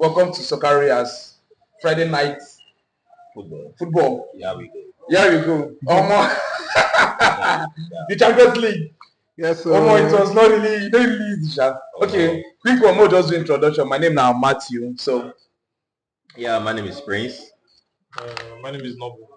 Welcome to Socaria's Friday night football. Yeah, we go. Here we go. The Champions League. Yes, sir. It was not really easy. Okay, quick one more just do introduction. My name is now Matthew. So, yeah, my name is Prince. My name is Noble.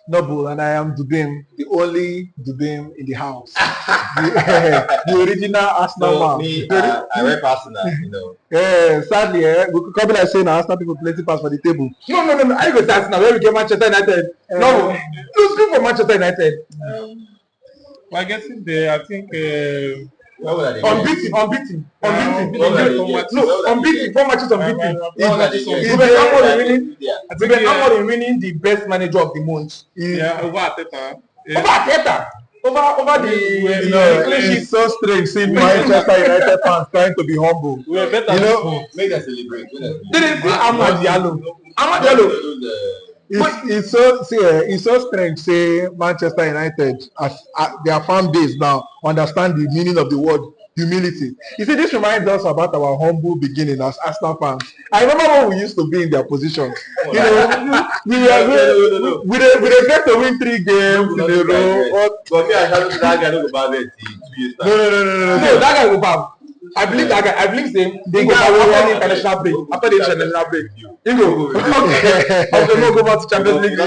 Noble, and I am Dubim, the only Dubim in the house. the original Arsenal man. I rep Arsenal, you know. Yeah, sadly, we could come like saying Arsenal people plenty pass for the table. No. I go to Arsenal. Where we get Manchester United. No, you speak for Manchester United. We're getting there. I think. Unbeaten. Unbeaten. Four matches unbeaten. We're winning the best manager of the month. Yeah, over Arteta. Over the it's so strange seeing Manchester United fans trying to be humble. We are better. Make them celebrate. Amad Diallo. It's so strange say Manchester United as their fan base now understand the meaning of the word humility. You see, this reminds us about our humble beginning as Arsenal fans. I remember when we used to be in their position. We get to win 3 games in a row. But me, I can't do that guy no go bad it 2 years time. No, that guy go bad. I believe that guy. I believe the guy after the international break. After the international break, he go. Okay, we'll go back to Champions League. We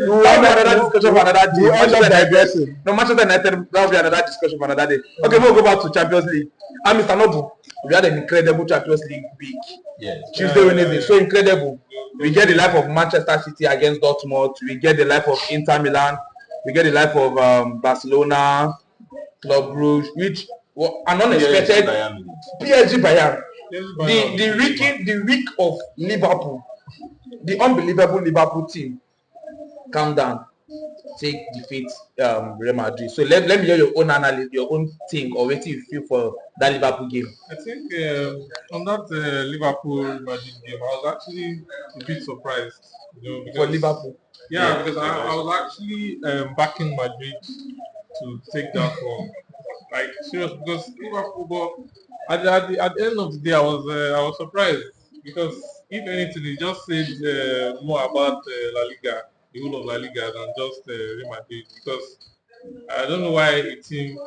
will have another discussion for another day. Manchester United. That will be another discussion for another day. Okay, we'll go back to Champions League. And Mr. Noble, we had an incredible Champions League week. Yes. Tuesday, Wednesday, so incredible. We get the life of Manchester City against Dortmund. We get the life of Inter Milan. We get the life of Barcelona, Club Brugge, which an unexpected PSG Bayern. The week of Liverpool, the unbelievable Liverpool team, calm down, take defeat Real Madrid. So let me hear your own analysis, your own thing, or what you feel for that Liverpool game. I think on that Liverpool Madrid game, I was actually a bit surprised. Because, for Liverpool. Yeah, because I was actually backing Madrid to take that one. Like serious, because Liverfootball. But at the end of the day, I was surprised because if anything, it just said more about La Liga, the whole of La Liga, than just Real Madrid. Because I don't know why a team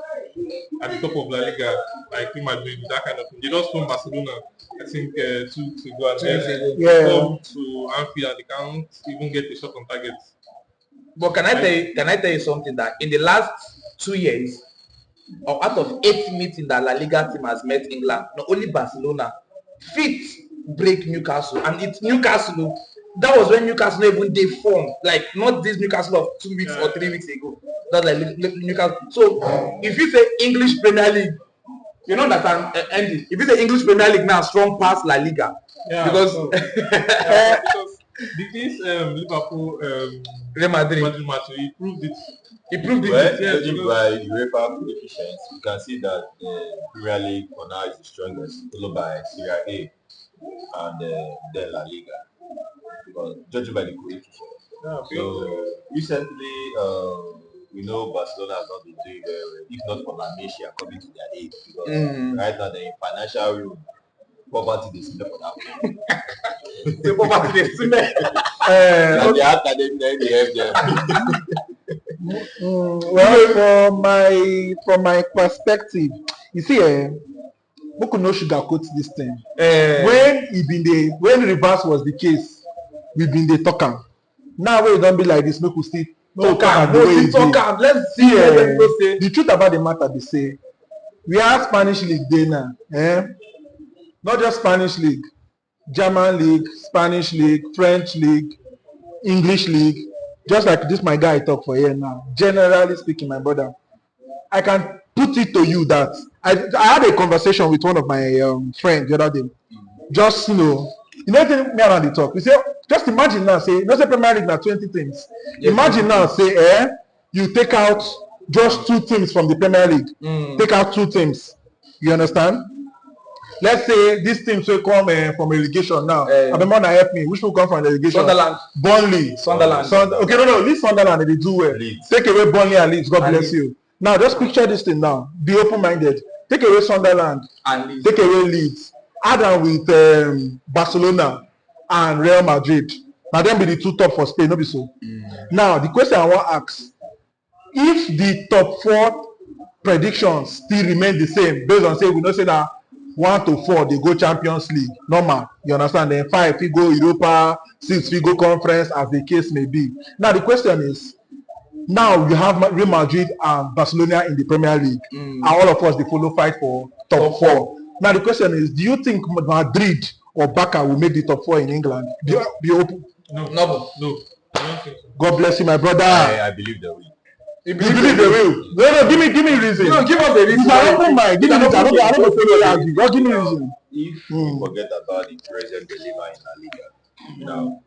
at the top of La Liga like Real Madrid, that kind of thing. They just from Barcelona, I think 2 weeks ago, and then come to Anfield and they can't even get a shot on target. But can I tell you something that in the last 2 years, or out of 8 meetings that La Liga team has met England, not only Barcelona fit break Newcastle, and it's Newcastle. That was when Newcastle even they formed, like not this Newcastle of 2 weeks or 3 weeks ago. That's like Newcastle. So if you say English Premier League, you know that I'm ending. If you say English Premier League now, strong past La Liga, because this Liverpool Real Madrid match, he proved it. Judging by UEFA coefficients, you can see that the Premier League for now is the strongest, followed by Serie A and then La Liga. Because judging by the coefficients. So recently, we know Barcelona has not been doing very well, if not for La Masia coming to their aid. Because right now they're in financial ruin. Poverty they smell for that one. The poverty they smell. And they have that they have them. Well, from my perspective, you see, we could not sugarcoat this thing. When reverse was the case, we've been the talker. Now we don't be like this. We could still talk. Let's see. The truth about the matter, they say we have Spanish league there now. Not just Spanish league, German league, Spanish league, French league, English league. Just like this, my guy I talk for here now. Generally speaking, my brother, I can put it to you that I had a conversation with one of my friends the other day. Just me and the talk. We say, just imagine now, say, not say Premier League now 20 teams. Yes, imagine now, say, you take out just 2 teams from the Premier League. Take out 2 teams. You understand? Let's say these teams will come from relegation now. Abemona help me. Which will come from relegation? Sunderland. Burnley. Sunderland. Okay, no. Leave Sunderland. They do well. Leeds. Take away Burnley and Leeds. God bless you. Now, just picture this thing now. Be open-minded. Take away Sunderland. And Leeds. Take away Leeds. add am with Barcelona and Real Madrid. Na dem be the two top for Spain, no be so. Now the question I wan ask: if the top 4 predictions still remain the same, based on say we know say na 1 to 4 dey go Champions League, normal, you understand? Then 5 fit go Europa, 6 fit go Conference, as the case may be. Now the question is, now you have Real Madrid and Barcelona in the Premier League, and all of us dey follow fight for top 4. Now the question is, do you think Madrid or Barca will make the top 4 in England? Be open. No. I don't think so. God bless you, my brother. I believe they will. You believe they will? No, give me reason. No, give us the reason. It's an open mind. Give me reason. I don't go follow you argue. Just give me reason. If we forget about the present dilemma in La Liga, now,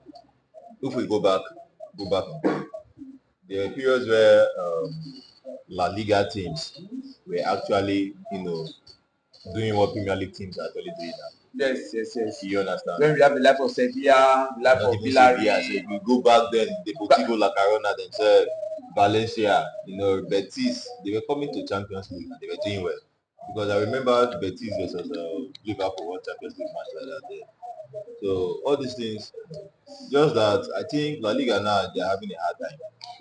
if we go back and play, there are periods where La Liga teams were actually, doing what Premier League teams are actually doing now. Yes. You understand? When we have the life of Sevilla, the life Not of even Villarreal. Sevilla. So if we go back then, Deportivo La Corona themselves, Valencia, Betis, they were coming to Champions League and they were doing well. Because I remember Betis versus Liverpool won Champions League match like that day. So all these things, just that I think La Liga now they're having a hard time.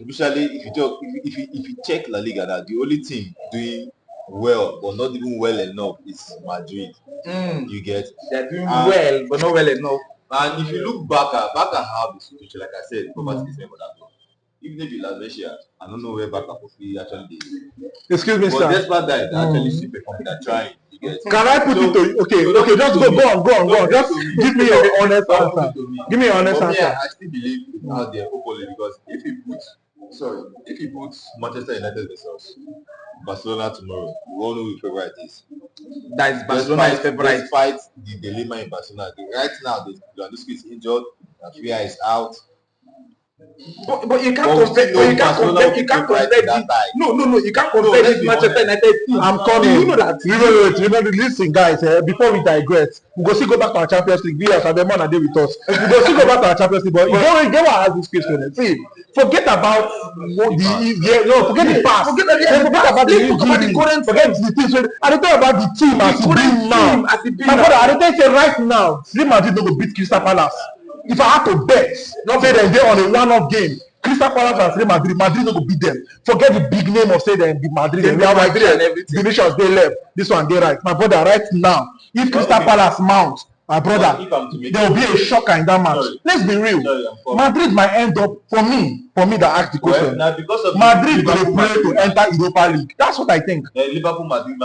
Especially if you check La Liga now, the only team doing well but not even well enough is Madrid. You get? They're doing well, but not well enough. And if you look back have the situation, like I said, property is for that one. Even if you last this year, I don't know where Barca actually did. Excuse me, but sir. despite that, they actually still performing. They're trying. You get? Can I put it to you? Okay, just go on. Just give me your honest answer. Give me your honest answer. I still believe out there hopefully because if you put Manchester United versus Barcelona tomorrow, we all know who your favorite is. That is Barcelona's favorite. Despite the dilemma in Barcelona, right now Lewandowski is injured, Rafinha is out. But you can't compare. You can't compare. You can't compare. No. You can't compare this Manchester United team. I'm coming. Do you know that? Remember, listen, guys. Before we digress, we go still go back to our Champions League. Yes, and the man are there with us. We go still go back to our Champions League. But you don't get what I ask this question. See, forget about forget the past. Forget about the injury. Forget the things. I don't talk about the team as it being now. My brother, I don't say right now, Real Madrid no go beat Crystal Palace. If I had to bet, not say them they on a one-off game, Crystal Palace and Real Madrid no go beat them. Forget the big name of say them beat Madrid and Real Madrid and everything. Divisions they left. This one they right. My brother, right now, if Crystal Palace mount, my brother, there will be a shocker in that match. Let's be real. Madrid might end up for me that asked the question. Now because of Madrid will play to enter Europa League. That's what I think. Liverpool Madrid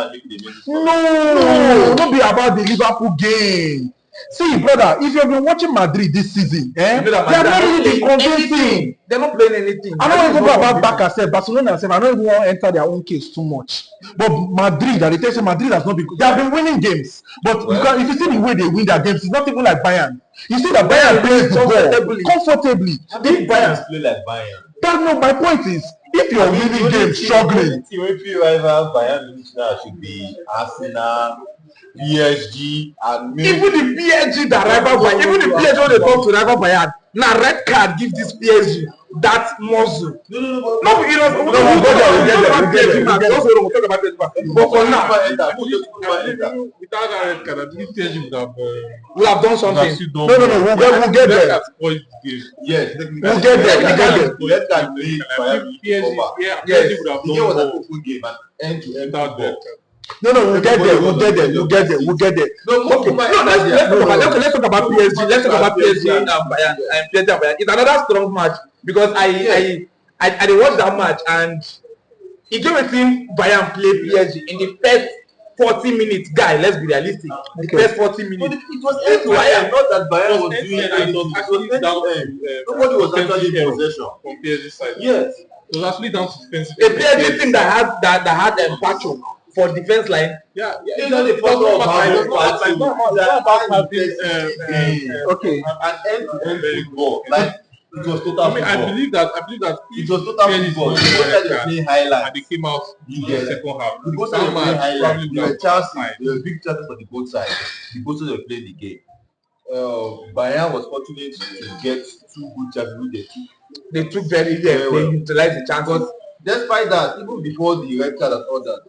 No, don't be about the Liverpool game. See, brother, if you've been watching Madrid this season, they are not really convincing. They're not playing anything. I don't even go about Barca self, Barcelona self. I don't even want to enter their own case too much. But Madrid, they tell you Madrid has not been. They have been winning games, but if you see the way they win their games, it's not even like Bayern. You see that Bayern plays the ball comfortably. Big Bayern play like Bayern. But no, my point is, if you're winning games struggling, the only rival Bayern now should be Arsenal, PSG, and even the PSG that rival Bayern, even the PSG when they come to rival Bayern, now red card give this PSG that muscle. No, we'll get there. But for now, without that red card, I think PSG we'll have done something. No, we'll get there. Yes, we'll get there. Red card play PSG would have the game was an done open game and end-to-end football. No, we'll get there. We'll get there. No, let's talk about PSG. Let's talk about PSG and Bayern. It's another strong match because I did watch that match and it gave a team Bayern play PSG in the first 40 minutes. Guy, let's be realistic. The first 40 minutes. It was end to Bayern, not that Bayern was doing anything. Nobody was actually in possession from PSG side. Yes. It was actually down to defensive. A PSG team that had Pacho for defense line. Yeah. It's not the first one Okay. An end-to-end football. Like it was total football. I believe that it was total football. They playing highlights. And they came out in the second half. Because they were playing highlights. There were chances. There were big chances for the both sides. The both sides were playing the game. Bayern was fortunate to get two good chances. They took very well. They utilized the chances. despite that, even before the red card and all that,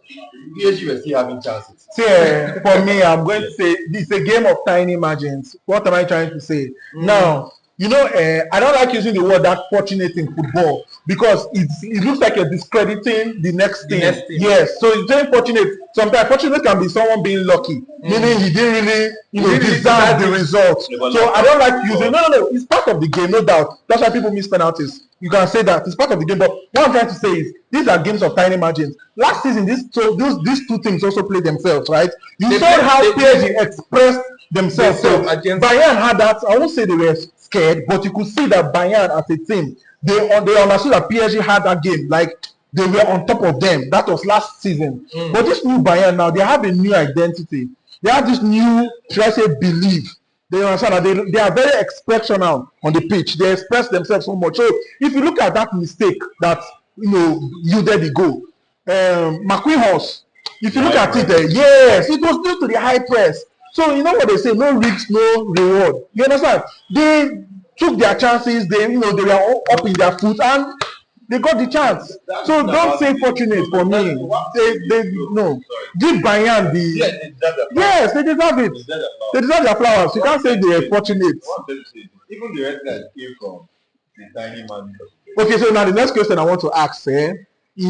PSG were still having chances. See, for me, I'm going to say it's a game of tiny margins. What am I trying to say? Now, you know, I don't like using the word that fortunate in football because it looks like you're discrediting the next team. Yes, so it's very fortunate. Sometimes fortunate can be someone being lucky, meaning he didn't really, deserve the result. So I don't like using. No. It's part of the game, no doubt. That's why people miss penalties. You can say that it's part of the game. But what I'm trying to say is these are games of tiny margins. Last season, these two teams also played themselves, right? You saw how PSG expressed themselves. So Bayern had that. I won't say they were scared, but you could see that Bayern as a team, they understood that PSG had that game. Like they were on top of them. That was last season. But this new Bayern now, they have a new identity. They have this new, should I say, belief. They understand that they are very expressional on the pitch. They express themselves so much. So if you look at that mistake that yielded the goal, McQueen Horse, if you look at it, yes, it was due to the high press. So you know what they say, no risk, no reward. You understand? They took their chances, they were all up in their foot and they got the chance. So don't say fortunate for me. They no. Give Bayern the yes, they deserve it. They deserve their flowers. You can't say they are fortunate. Even the red card came from the tiny man. Okay, so now the next question I want to ask, in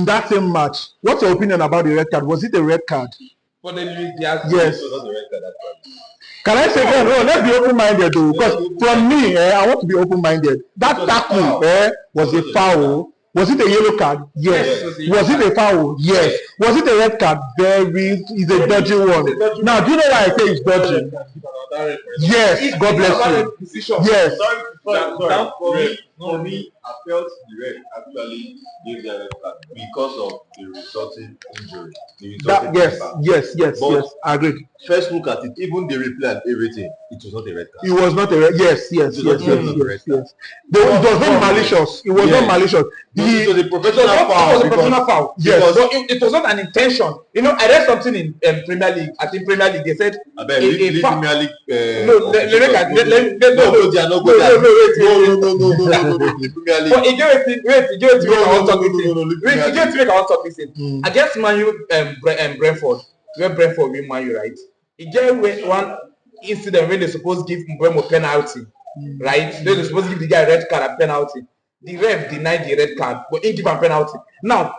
that same match, what's your opinion about the red card? Was it a red card? For the Luis Diaz. Yes. It was not a red card, actually. Can I say no? Let's be open-minded though, because from me, I want to be open-minded. That tackle was a foul. Was it a yellow card? Yes. Was it a foul? Yes. Was it a red card? It's a dodgy one. Now, do you know why I say it's dodgy? Yes. God bless you. Yes. For me, I felt the red actually gave the red card because of the resulting injury. Yes. I agree. First look at it, even the replay and everything, it was not a red card. It was not a red. Yes. It was not malicious. It was not malicious. It was a professional foul. Yes, but it was not an intention. I read something in Premier League. I think Premier League they said Premier League. No, they are not good. But against Man U, Brentford, where Brentford win Man U, right? It gave one incident when they supposed to give Mbeumo penalty, right? They supposed to give the guy a red card and penalty. The ref denied the red card, but he gave a penalty. Now,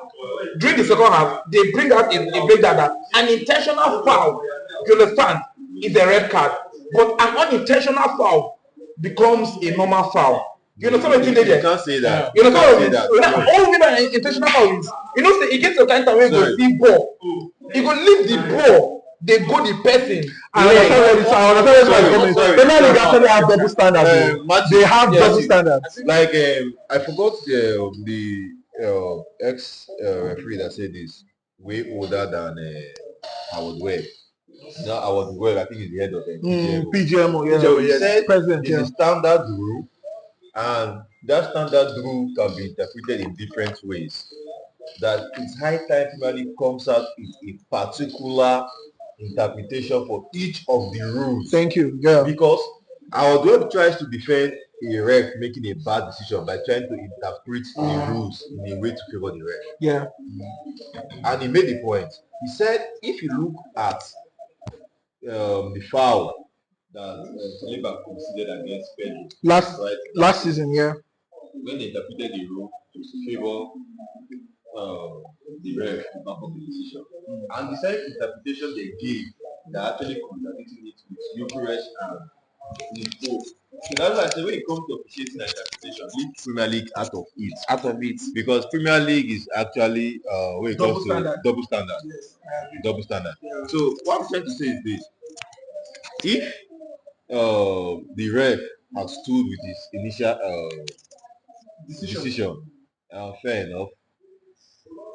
during the second half, they bring out a breakdown that an intentional foul, you understand, is a red card, but an unintentional foul becomes a normal foul. You know something there? You can't say that. You know something? All we an intentional foul is, say it gets a kind of way go see ball. You go leave the ball. They go the person. I understand where it's coming. Premier League actually have double standards. They have double standards. Like I forgot the ex referee that said this way older than Howard Webb. Now Howard Webb, I think he's the head of PGMO. Yeah. He said President, it's a standard rule, and that standard rule can be interpreted in different ways. That it's high time Premier League comes out with a particular interpretation for each of the rules. Thank you. Yeah. Because our Webb tries to defend a ref making a bad decision by trying to interpret the rules in a way to favor the ref. Yeah. And he made the point. He said if you look at the foul that Saliba considered against Pedro last season, yeah. When they interpreted the rule to favor the ref to back up the decision. And the same interpretation they gave that actually contradicting it with Eucharist and Liverpool. So that's why I say when it comes to officiating and interpretation, leave Premier League out of it. Because Premier League is actually when it comes to double standard. Yes, double standard. Yeah. So what I'm trying to say is this: if the ref has stood with his initial decision, fair enough,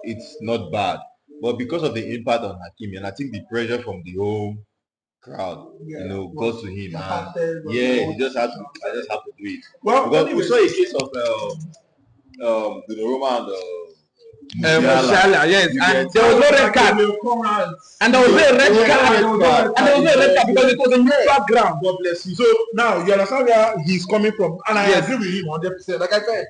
it's not bad. But because of the impact on Hakimi, and I think the pressure from the home crowd, goes to him, and he just had to. I just have to do it. Well, because we saw a case of the Roma and Musiala, yes, and there was no red card, and there was no red card, because it was a neutral ground. God bless you. So now you understand where he's coming from, and I agree with him 100%. Like I said,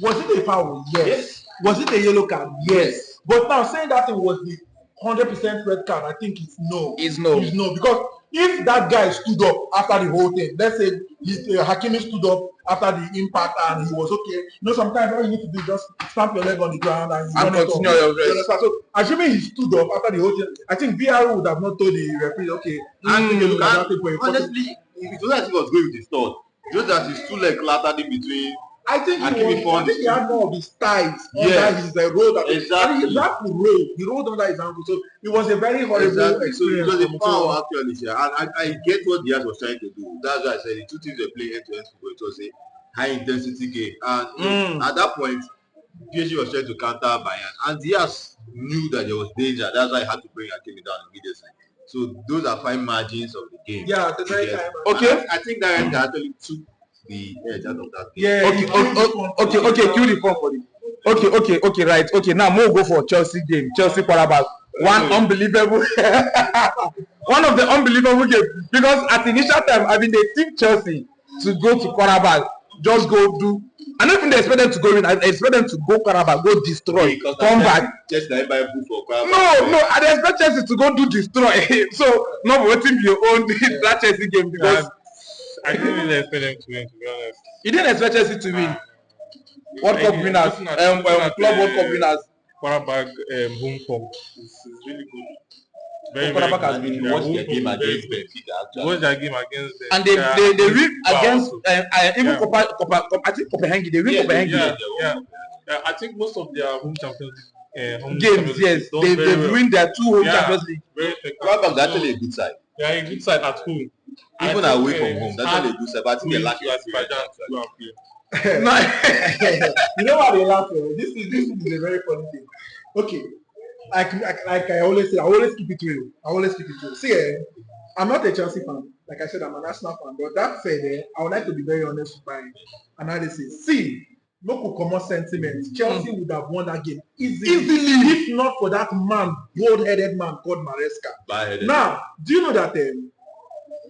was it a foul? Yes. Was it a yellow card? Yes. But now saying that it was the 100% red card, I think it's no. It's no. It's no, because if that guy stood up after the whole thing, let's say Hakimi stood up after the impact and he was okay. You know, sometimes all you need to do is just stamp your leg on the ground and continue your rest. So assuming he stood up after the whole thing, I think VR would have not told the referee, okay, honestly, it was as if he was going with his thought. Just that his two legs clattered in between. I think he had more of his thighs under his roll. Exactly. He rolled under his ankle. So it was a very horrible experience. So it was a foul actually. And I get what Diaz was trying to do. That's why I said the two teams were playing end-to-end football. It was a high intensity game. And at that point, PSG was trying to counter Bayern. And Diaz knew that there was danger. That's why he had to bring Hakimi down immediately. So those are fine margins of the game. Yeah, the very time. Okay. I think that actually took the edge out of that game. Yeah. Okay. Cue the form for it. Okay. Right. Okay. Now we'll go for Chelsea game. Chelsea quarterback. One unbelievable. One of the unbelievable games, because at the initial time, I mean, they think Chelsea to go to quarterback, just go do. I don't think they expect them to go in. I expect them to go quarterback, go destroy, come back. Just like buy food for quarterback. No. I expect Chelsea to go do destroy. So not waiting your own that Chelsea game because. I didn't really expect them to win, to be honest. You didn't expect Chelsea to win. World Cup winners, Club World Cup winners. Quarterback home form is really good. Very quarterback has been. been. Watch their game against Benfica. Watch their game against them. And they win against even I think Copenhagen. They win Copenhagen. Yeah. I think most of their home champions games. Yes, they win their two home Champions League. Quarterback is actually a good side. They are a good side at home. Even away from home, that's not a good side. But I think they lack Azerbaijan to go and play. You know what they laugh for? This is a very funny thing. Okay, like I always say, I always keep it real. See, I'm not a Chelsea fan. Like I said, I'm an Arsenal fan. But that said, I would like to be very honest with my analysis. See, local common sentiment. Chelsea would have won that game easily, if not for that man, bold-headed man called Maresca. Now, do you know that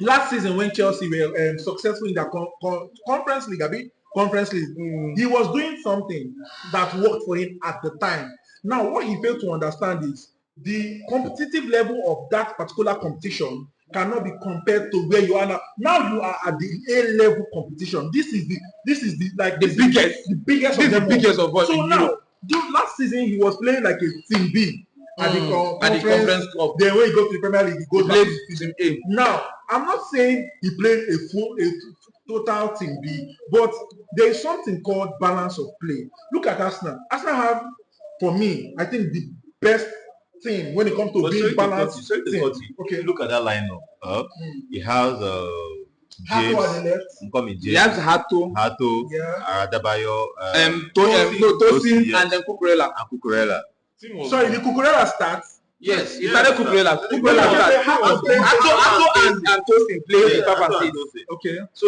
last season when Chelsea were successful in the Conference League, he was doing something that worked for him at the time. Now, what he failed to understand is the competitive level of that particular competition cannot be compared to where you are now. Now you are at the A-level competition. This is the biggest of all. So now, last season he was playing like a team B at the conference cup. Then when he goes to the Premier League, he goes back to season A. Now, I'm not saying he played a total team B, but there is something called balance of play. Look at Arsenal. Arsenal have, for me, I think the best team when it comes to being balanced. Okay, look at that lineup. He has James. He has Hato, Aradabayo, Tosin, and then Cucurella. Sorry, the Cucurella starts. Yes, he started Cucurella. Hato and Tosin played. Okay. So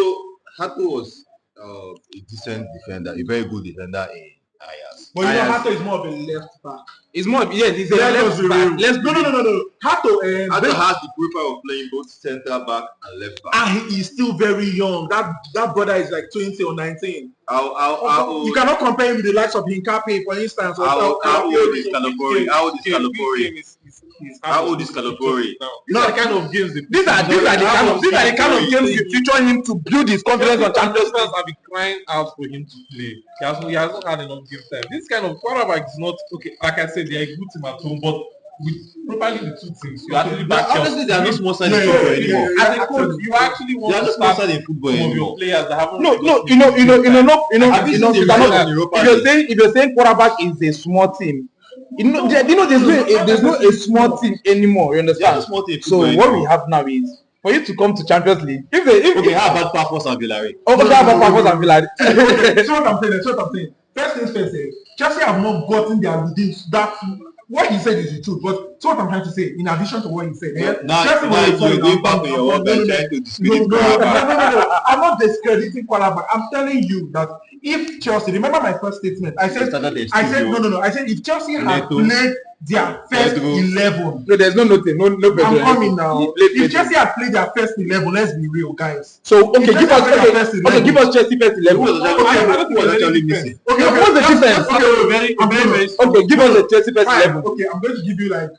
Hato was a decent defender, a very good defender in Ajax. But you know, Hato is more of a left back. He's more, he's a left back. No. Hato has the profile of playing both centre back and left back. And he is still very young. That brother is like 20 or 19. You cannot compare him with the likes of Hincapié, for instance. How old is Calabori? How old is Calabori? These are the kind of games. These are the kind of games you feature him to build his confidence on Champions League. Have been crying out for him to play. He has not had enough game time. This kind of quarterback is not okay. Like I said, they are a good team at home, but with properly the two teams, you actually back. Honestly, they are not small side in football anymore. As a coach, you actually want to start some of your players that haven't. If you're saying quarterback is a small team, there's no a small team anymore. You understand? So what we have now is for you to come to Champions League. How about Pafos and Villarreal? So what I'm saying. First things first, Chelsea have not gotten their within that. What he said is the truth, but so what I'm trying to say, in addition to what he said, now you're going back on your work and trying to discredit No. I'm not discrediting Quarterback. I'm telling you that if Chelsea, remember my first statement, I said no. I said if Chelsea had played their first 11. No, there's no nothing. No I'm Pedro. coming now. Late If Pedro. Chelsea had played their first 11, let's be real, guys. So okay, If give Chelsea us had played their first 11, give us Chelsea first 11. Who was actually missing? Okay, what's the difference? Okay, give us the Chelsea first Fine. 11. Okay, I'm going to give you like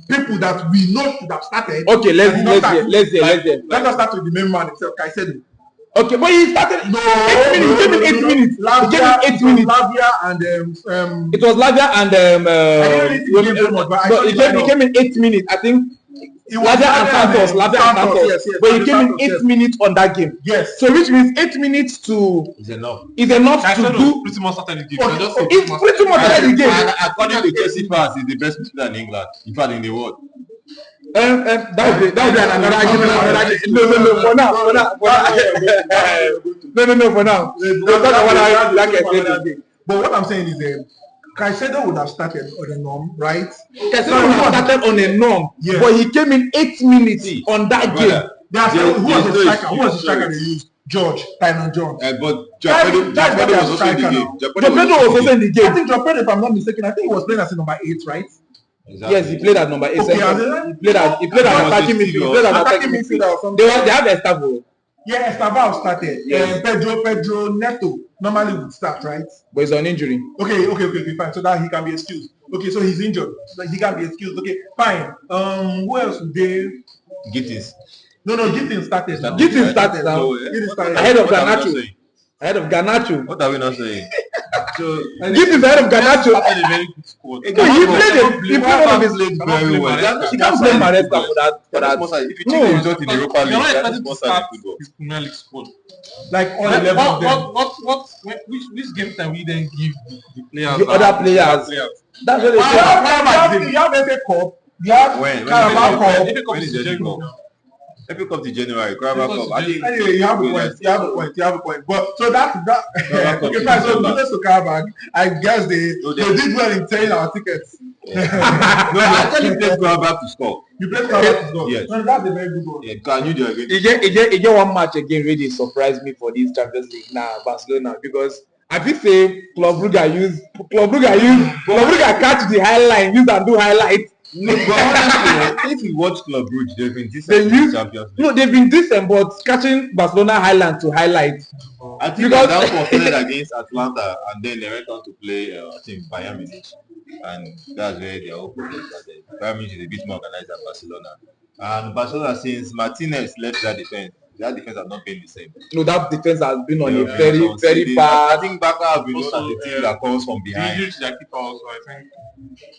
people that we know should have started. Okay, let's hear. Let us start with the main man himself, Caicedo. Okay, but he started. No, 8 minutes. He gave him 8 minutes. He gave him 8 minutes. Lavia and It was Lavia and I didn't really see the game so much, but I saw he came in 8 minutes. I think Lavia and Santos. Yes, but he came in 8 Santos, minutes on that game. Yes. So which means 8 minutes to Is enough. to do. pretty much started the game. Okay, Just It's pretty much like the game. And according to Chelsea fans, he's the best midfielder in England. In fact, in the world. That would be another argument. No, for now. No, for now. We'll talk about how like I said. But what I'm saying is, Caicedo would have started on a norm, right? Caicedo would have started on a norm, Yeah. but he came in 8 minutes on that game. Who was the striker? Who was the striker they used? George, Tynan John. But Japedo was also in the game. Pedro was also in the I game. think Pedro, if I'm not mistaken, I think he was playing as a number 8, right? Exactly. Yes, he played at number 8. Okay, He played at attacking midfield. He played at attacking midfield. or something. They have Estavo, Yeah, Estaval started. Yes. Pedro Neto normally would start, right? but he's on injury. Okay, fine. So that he can be excused. Okay, so he's injured. So he can be excused. Okay, fine. Who else would they? Gittins. No, Gittins started. Gittins started now. Gittins started. Ahead of What are we not Garnacho. saying? Ahead of Garnacho. What are we not saying? So Gittins ahead of Garnacho. started a very good squad. No, he played one of his. played very well. He can't blame Maresca for that. If you check the result in the Europa League, You're not that's expected to more start than football. his Premier League squad. Like all 11 of them. Which game can we then give the players? The other players. That's what they say. You have FA Cup. You have When Carabao Cup. when is the Cup? If you come to January, Carabao Cup. I think Anyway, you have a point. But so that's that. Okay, fine. So kudos to Carabao. I guess they did well in selling our tickets. no, I actually played Carabao to score. You played Carabao to score. Yes. No, that's a very good one. Yeah, can you do it again? He get one match again really surprised me for this Champions League now, Barcelona, because I feel say Club Brugge catch the highlight, use and do highlights. No, but honestly, if you watch Club Brugge, they've been decent in the Champions League. No, they've been decent, but catching Barcelona highlight to highlight. I think Because- that was played against Atlanta, and then they went on to play, I think, Bayern Munich, and that's where their whole problem started. Bayern Munich is a bit more organized than Barcelona, and Barcelona, since Martinez left that defense has not been the same. No, that defense has been on a Yeah, very, so very I bad. think Barca have been known as Also, the team that comes from The behind. injury to their keeper also, I think.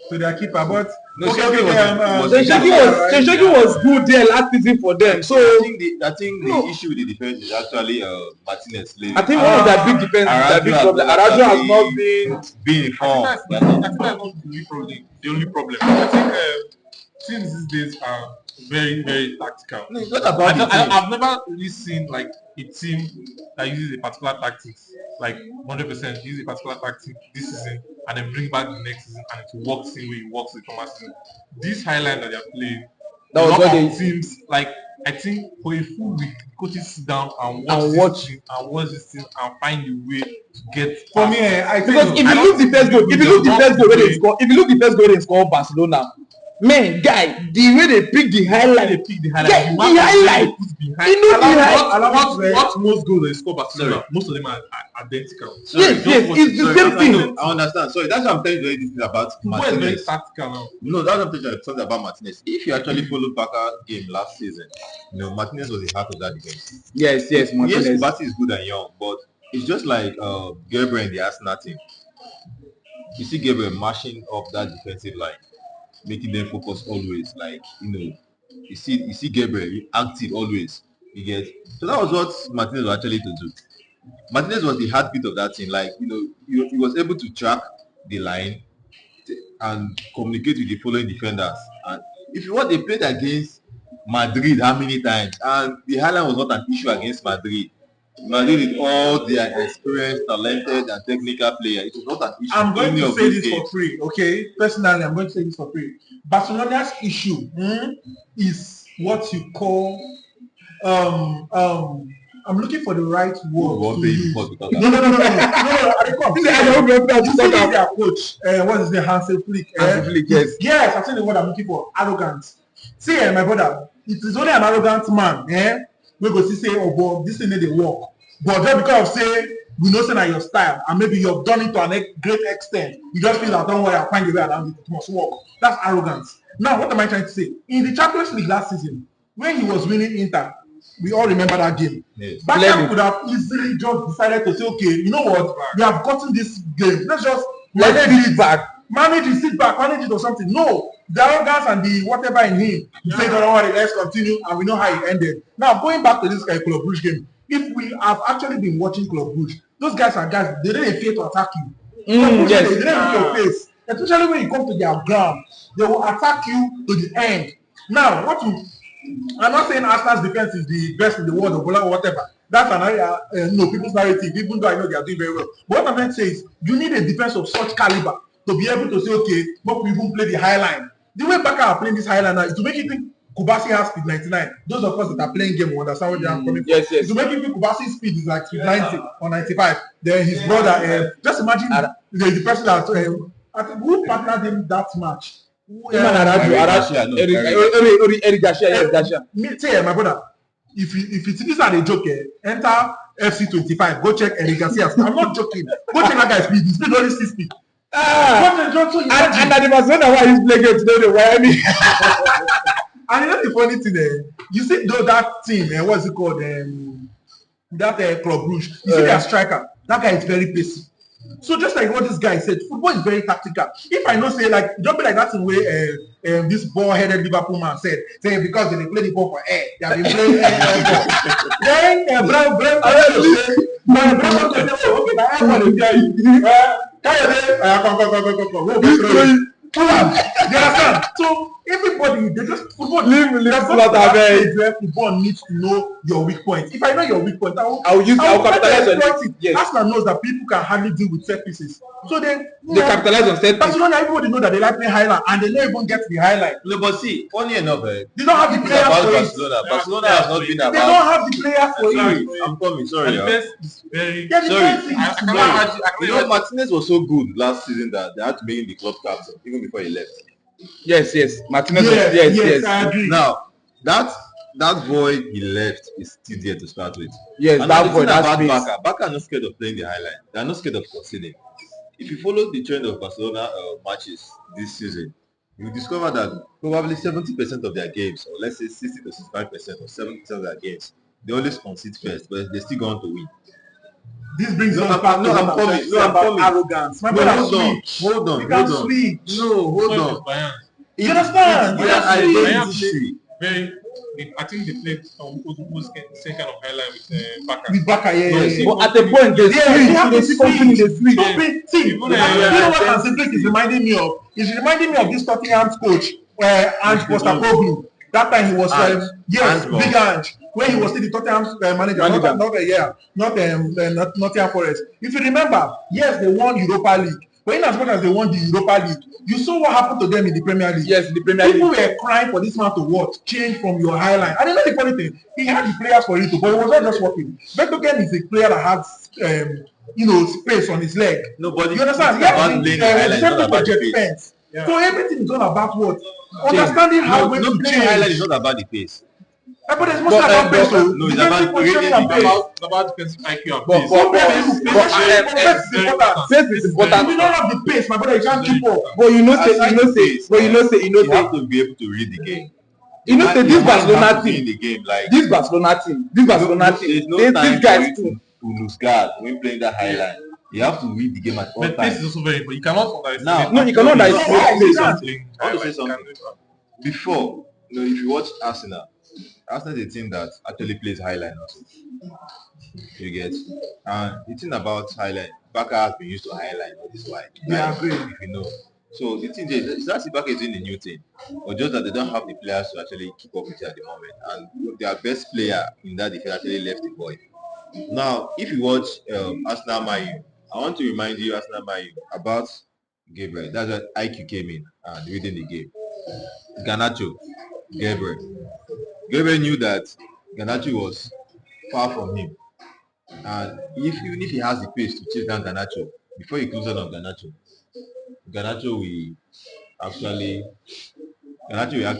To their keeper, but No, Sheffield was- Senshaki was good there last season for them. So I think the issue with the defense is actually Martinez. I think one of their big defense, their big problem. Arajo has not been. being in form. I think that's not the only problem. I think teams these days are very, very tactical. No, it's not about the team. I've never really seen like a team that uses a particular tactics, like 100% use a particular tactic this season and then bring back the next season and it works the same way it works the former season. This highlight that they're playing, That was a lot what of they- teams like I think for a full week, coaches sit down and And watch this thing and find a way to get. for me, I Because think if you look the first goal, when they score Barcelona, man, guy, the way they pick the highlight, highlight. the highlight. What most goals they score Barcelona, most of them are identical. Yes, it's the same thing. I understand. Sorry, that's what I'm telling you this thing about Football is very Martinez. tactical now. No, that's what I'm telling you something about Martinez. If you actually follow Barca game last season, Martinez was the heart of that defense. Yes, Yes, Martinez. Kubasi is good and young, but it's just like Gabriel in the Arsenal team. You see Gabriel mashing up that defensive line, making them focus always. Like, you see Gabriel active always. You get, so that was what Martinez was actually to do. Martinez was the heartbeat of that team. Like, he was able to track the line and communicate with the following defenders. And if you want, they played against Madrid how many times? And the highlight was not an issue against Madrid. Madrid with all their experienced, talented, and technical players, it was not an issue. I'm going any to of say these this games. for free, okay? Personally, I'm going to say this for free. Barcelona's issue is what you call I'm looking for the right We word won't to pay you use. before to talk No, about. I dey come. I don't remember You to see talk this about their coach, what's his name, Hansel Flick. Hansi Flick, yes. Yes, I've seen the word I'm looking for. Arrogant. See, my brother, it is only an arrogant man, we go see say, oh, but this thing no dey work. But just because of say, we know say na your style, and maybe you've done it to a great extent, you just feel that don't worry, I'll find a way around it. It must work. That's arrogance. Now, what am I trying to say? In the Champions League last season, when he was winning Inter, we all remember that game. Yes. Barca could have easily just decided to say, okay, you know what, we have gotten this game. Let's just Let's sit back. manage it, sit back, manage it or something. No, the arrogance and the whatever in him, he said, don't worry, let's continue, and we know how it ended. Now, going back to this Club Brugge game, if we have actually been watching Club Brugge, those guys are guys, they didn't fear to attack you. Yes. They didn't look your face. Especially when you come to their ground, they will attack you to the end. Now, I'm not saying Arsenal's defense is the best in the world or whatever. That's an people's narrative, even though I know they are doing very well. But what I'm trying to say is, you need a defense of such caliber to be able to say, okay, but we even play the high line. The way Barca are playing this high line now is to make you think Kubasi has speed 99. Those of us that are playing game will understand where they are coming from. Yes. To make you think Kubasi's speed is like speed 90 or 95. Then his brother, just imagine the person that, I think, who partnered him that match? Eric Garcia. Say, my brother, if it is not a joke, enter FC25, go check Eric Garcia. I'm not joking. Go check that guy's speed. His speed only 60. And at the Barcelona why he's playing today, the Miami. And you know the funny thing, you see though that team, what's it called? That Club Brugge. You see their striker. That guy is very pacey. So just like what this guy said, football is very tactical. If I know say like jumping like that in way this ball-headed Liverpool man said, say because they play the ball for air, they have been playing ball. Then Brown okay, now everybody tell you. You understand? So everybody, they just football. Football needs to know your weak point. If I know your weak point, I will capitalize on it. Yes. Arsenal knows that people can hardly deal with set pieces. So they capitalize on set pieces. Barcelona, everybody know that they like playing highlight and they don't even get the highlight. No, but see, funny enough, they don't have the players for Barcelona. Barcelona has not been about. They don't have the players for it. I'm coming. Sorry. The defense is very. You know, Martinez was so good last season that they had to make him the club captain even before he left. Yes. Martinez. Yes. I agree. Now that boy he left is still there to start with. Yes, and that boy. That's Barca are not scared of playing the highline. They are not scared of conceding. If you follow the trend of Barcelona matches this season, you discover that probably 70% of their games, or let's say 60 to 65% or 70% of their games, they always concede first, but they still go on to win. This brings us back to I'm coming. Arrogance. Hold on. Hold on. You understand? I think they played same kind of highlight with Barca. With Barca, yeah. But at the point, they see something in the sleep. See, you know what Hansi Flick is reminding me of? He's reminding me of this Tottenham's coach, Ange Postecoglou. That time he was Big Ange, when he was still the Tottenham manager. Not Nottingham Forest. If you remember, yes, they won Europa League. But in as much as they won the Europa League, you saw what happened to them in the Premier League. Yes, in the Premier League. People were crying for this man to what? Change from your highline. And you know the funny thing, he had the players for it, but it was not just working. Bergwijn is a player that has space on his leg. Nobody. You understand? Yeah. So everything is all about what? Understanding how when to change. Highlight is not about the pace. But it's mostly about pace. No, it's about creating about defensive IQ and pace. Pace is important. We don't have the pace, my brother. You can't keep up. But you have to be able to read the game. You know, say this Barcelona team, the game, like this Barcelona team, these guys too. To lose guard when playing that high line. You have to read the game at all times. But this is also very important. You cannot underestimate. No, you cannot underestimate. I want to say something. Before, if you watch Arsenal is a team that actually plays high line also. You get, and the thing about high line, Barca has been used to high line all this while. Yeah, I agree. If you know. So the thing is that Barca is doing a new thing, or just that they don't have the players to actually keep up with it at the moment, and their best player in that defense actually left the boy. Now, if you watch Arsenal Man, I want to remind you, Arsenal Man, about Gabriel. That's when IQ came in and reading the game. Garnacho, Gabriel knew that Garnacho was far from him. And even if he has the pace to chase down Garnacho, before he closes on Garnacho will actually Anyway,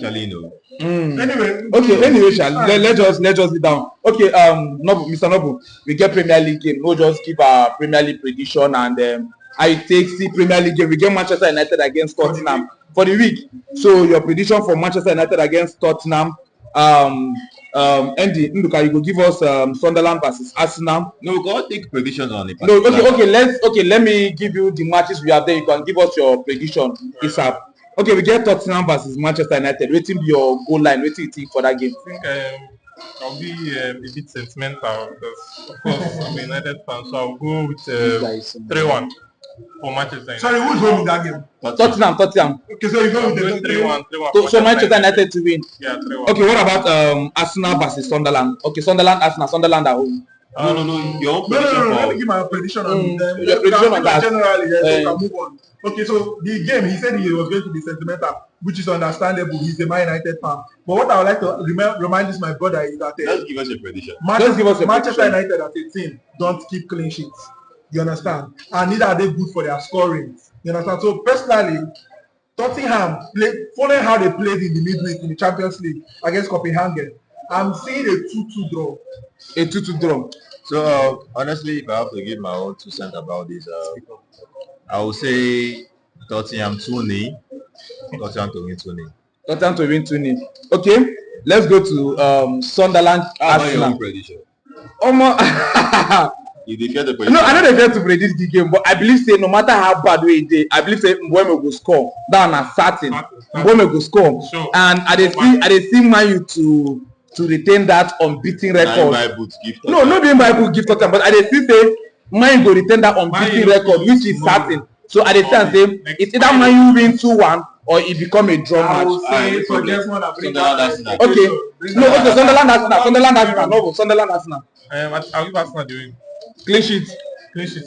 Anyway, let's just be down. Okay, Noble, Mr. Noble, we get Premier League game. We'll just give our Premier League prediction and I take the Premier League game. We get Manchester United against Tottenham for the week. So your prediction for Manchester United against Tottenham, Andy Nduka, you go give us Sunderland versus Arsenal. No, we can't take predictions on it. No, let me give you the matches we have there. You can give us your prediction. Okay, we get Tottenham versus Manchester United. Wetin be your goal line? Wetin you think for that game? I think I'll be a bit sentimental because, of course, I'm a United fan, so I'll go with 3-1 for Manchester United. Sorry, who's going with that game? Tottenham. Okay, so you go with the 3-1. So Manchester United to win. Yeah, 3-1. Okay, what about Arsenal versus Sunderland? Okay, Sunderland at home. No. Your own prediction No. Let me for give my prediction on them. Your prediction on that. Generally, so we can move on. Okay, so the game, he said he was going to be sentimental, which is understandable. He's a Man United fan. But what I would like to remind this my brother is that let's give us a prediction. Manchester United as a team don't keep clean sheets. You understand? And neither are they good for their scoring. You understand? So personally, Tottenham, following how they played in the midweek in the Champions League against Copenhagen, I'm seeing a 2-2 draw. A 2-2 draw. So honestly, if I have to give my own 2 cents about this, I would say Tottenham 2-0. Tottenham to win 2-0. Tottenham to win 2-0. Okay, let's go to Sunderland Arsenal. Prediction. You defeat the prediction. No, I don't dare to predict the game, but I believe say no matter how bad way it is, I believe say Mbeumo go score. That na certain. Mbeumo go score. Sure. And I dey see Man U to retain that unbeaten record. No being Bible gift Tottenham, but I dey see say Man U go retain that unbeaten record, which is certain. So I dey say it's either Man U win 2-1 or it become a draw match. Okay. Sunderland Arsenal. No, Sunderland Arsenal. I'll give Arsenal the win. Clean sheet,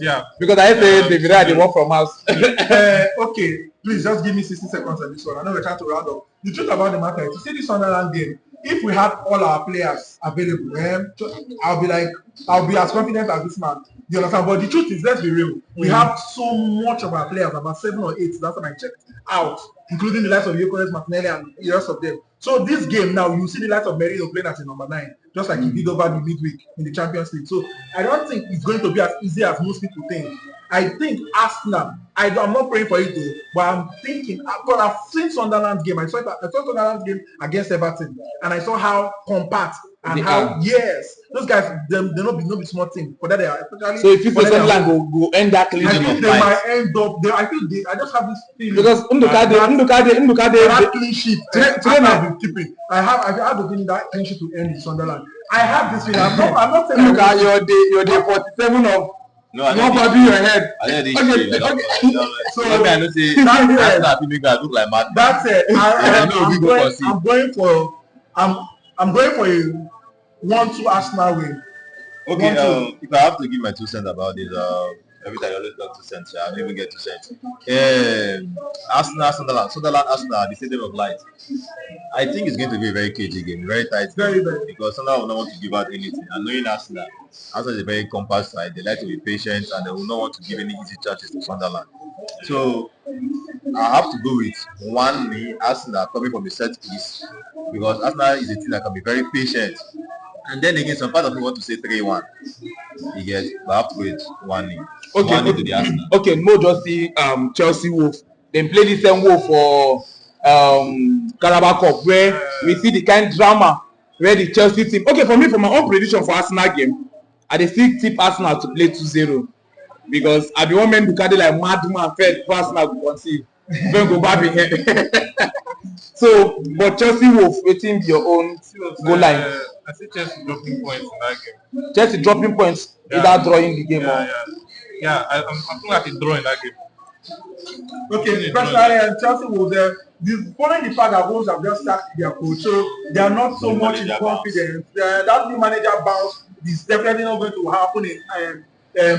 yeah. Because I say David the one from house. Okay, please just give me 60 seconds on this one. I know we're trying to round up. The truth about the matter is, you see this Sunderland game, if we had all our players available, I'll be as confident as this man. You understand? But the truth is, let's be real. We have so much of our players, about 7 or 8, that's what I checked out, including the likes of Yokeres, Martinelli, and the rest of them. So this game now, you see the likes of Merino playing as a number 9, just like he did over the midweek in the Champions League. So I don't think it's going to be as easy as most people think. I think Arsenal, I'm not praying for it though, but I'm thinking, but I've seen Sunderland's game. I saw Sunderland's game against Everton, and I saw how compact and those guys, they no be small team. For that they are especially. So if you say Sunderland go end that clean, I think they might end up. I just have this feeling because that clean sheet. Today now keeping. I have the feeling that clean sheet to end in Sunderland. I have this feeling. I'm not saying. Look at your day 47 of. No, nobody your head. Okay. So I know say that look like mad. That's it. I'm going for a 1-2 Arsenal win. Okay. If I have to give my 2 cents about this, every time I always talk 2 cents, I don't even get 2 cents. Sunderland, Arsenal, the Stadium of Light. I think it's going to be a very cagey game, very tight. Very, very. Because Sunderland will not want to give out anything. And knowing Arsenal is a very compact side. They like to be patient and they will not want to give any easy chances to Sunderland. So I have to go with 1-0 Arsenal coming from a set piece because Arsenal is a team that can be very patient. And then again, some part of me want to say 3-1. You get, but I have to go with 1-0. Okay, to the Arsenal. Okay, no, just see Chelsea Wolf. They play the same Wolf for Carabao Cup where we see the kind of drama where the Chelsea team. Okay, for me, for my own prediction for Arsenal game, I dey still tip Arsenal to play 2-0 because I be one man to carry like madman first Arsenal go concede. Then go back in here. So, but Chelsea Wolf, waiting your own goal line. I see Chelsea dropping points in that game. Chelsea dropping points without drawing the game. Yeah, I'm looking at it drawing that game. Okay, personally, Chelsea was there. Following the fact that Wolves have just sacked their coach, so they are not so much in confidence. That new manager bounce is definitely not going to happen in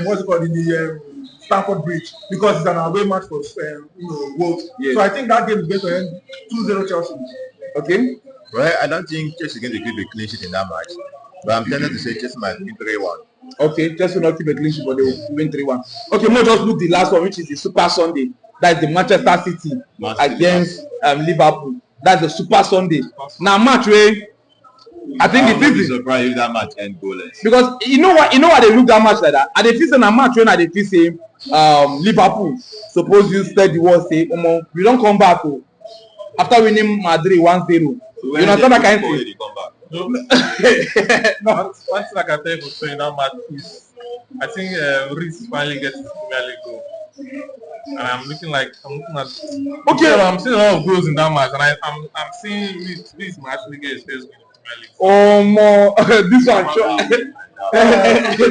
what's it called in the Stamford Bridge because it's an away match for Wolves. Yes. So I think that game is going to end 2-0 Chelsea. Okay. Well, I don't think Chelsea is going to give a clean sheet in that match. But I'm tempted to say Chelsea might win 3-1. Okay, Chelsea will not keep a clean sheet, but they will win 3-1. Okay, we'll just look the last one, which is the Super Sunday. That's the Manchester City against Liverpool. That's the Super Sunday. Now, match where I think I would be surprised if that match end goalless. Because you know why they look that match like that. And they feel a match when they feel say Liverpool suppose you spread the word say we don't come back after winning Madrid 1-0. So you know that kind of thing. No, one thing I can tell you for saying that match is I think Reece finally gets his Premier League goal. And I'm looking at okay. I'm seeing a lot of goals in that match, and I'm seeing Reece might actually get his first win in the Premier League. Oh more this one sure.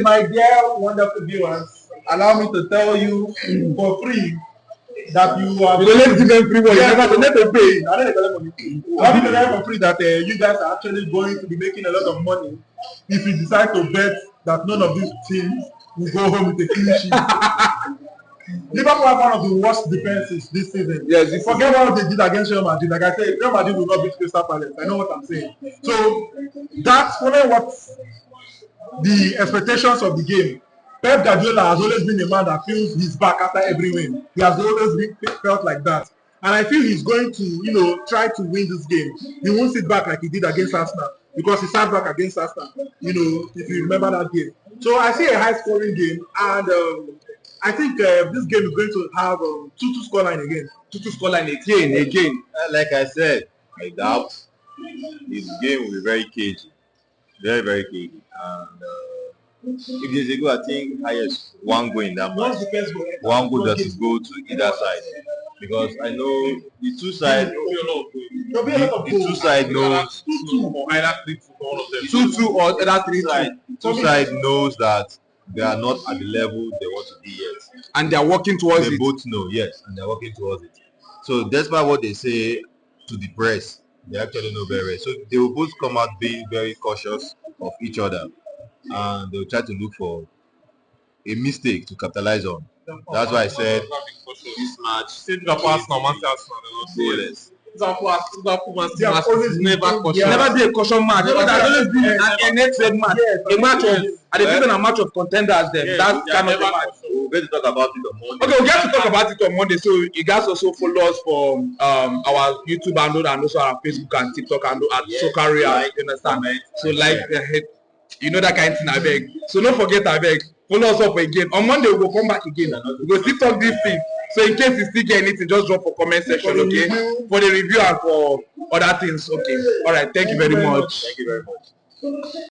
My dear wonderful viewers, allow me to tell you for free that you are. You don't let them free money. Yeah, You never pay. I don't collect money. Allow me to tell you for free that you guys are actually going to be making a lot of money if you decide to bet that none of these teams will go home with a clean sheet. Liverpool have one of the worst defenses this season. Yes, forget what they did against Real Madrid. Like I said, Real Madrid will not beat Crystal Palace. I know what I'm saying. So that's following what the expectations of the game. Pep Guardiola has always been a man that feels his back after every win. He has always felt like that. And I feel he's going to, try to win this game. He won't sit back like he did against Arsenal because he sat back against Arsenal. If you remember that game. So I see a high-scoring game, and I think this game is going to have 2-2 scoreline again. 2-2 scoreline again. Like I said, I doubt this game will be very cagey. Very, very cagey. And if there's a goal, I think highest one goal in that match. One goal that is go to either side. Because I know the two sides knows 2-2 or either 3-2. Two sides knows that they are not at the level they want to be yet. And they are working towards it. They both know, yes, and they are working towards it. So despite what they say to the press, they actually know very well. So they will both come out being very cautious of each other, and they will try to look for a mistake to capitalize on. That's why I said this match goalless. Never be a caution match. There's always been a next leg match. A match of contenders. That's kind of a match. We'll get to talk about it on Monday. Okay, we'll get to talk about it on Monday. So you guys also follow us for our YouTube handle and also our Facebook and TikTok handle at Socaria. You understand? So that kind of thing I beg. So don't forget I beg. Follow us up again. On Monday we will come back again. We will still talk this thing. So in case you still get anything, just drop for comment section, okay? For the review and for other things, okay? All right. Thank you very much. Thank you very much.